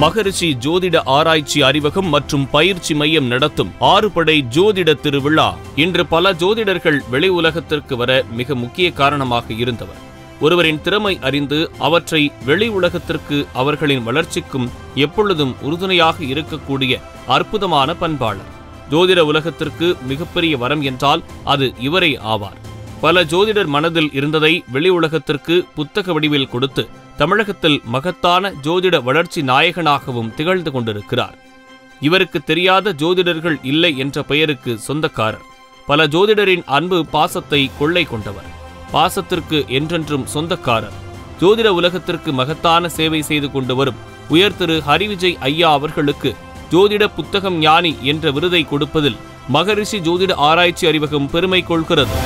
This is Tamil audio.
மகரிஷி ஜோதிட ஆராய்ச்சி அறிவகம் மற்றும் பயிற்சி மையம் நடத்தும் 6 படை ஜோதிட திருவிழா இன்று பல ஜோதிடர்கள் வெளி உலகத்திற்கு வர மிக முக்கிய காரணமாக இருந்தவர். ஒருவரின் திறமை அறிந்து அவற்றை வெளி உலகத்திற்கு அவர்களின் வளர்ச்சிக்கும் எப்பொழுதும் உறுதுணையாக இருக்கக்கூடிய அற்புதமான பண்பாளர். ஜோதிட உலகத்திற்கு மிகப்பெரிய வரம் என்றால் அது இவரே ஆவார். பல ஜோதிடர் மனதில் இருந்ததை வெளி உலகத்திற்கு புத்தக வடிவில் கொடுத்து தமிழகத்தில் மகத்தான ஜோதிட வளர்ச்சி நாயகனாகவும் திகழ்ந்து கொண்டிருக்கிறார். இவருக்கு தெரியாத ஜோதிடர்கள் இல்லை என்ற பெயருக்கு சொந்தக்காரர். பல ஜோதிடரின் அன்பு பாசத்தை கொள்ளை கொண்டவர். பாசத்திற்கு என்றென்றும் சொந்தக்காரர். ஜோதிட உலகத்திற்கு மகத்தான சேவை செய்து கொண்டு வரும் உயர் திரு ஹரிவிஜய் ஐயா அவர்களுக்கு ஜோதிட புத்தகம் ஞானி என்ற விருதை கொடுப்பதில் மகரிஷி ஜோதிட ஆராய்ச்சி அறிவகம் பெருமை கொள்கிறது.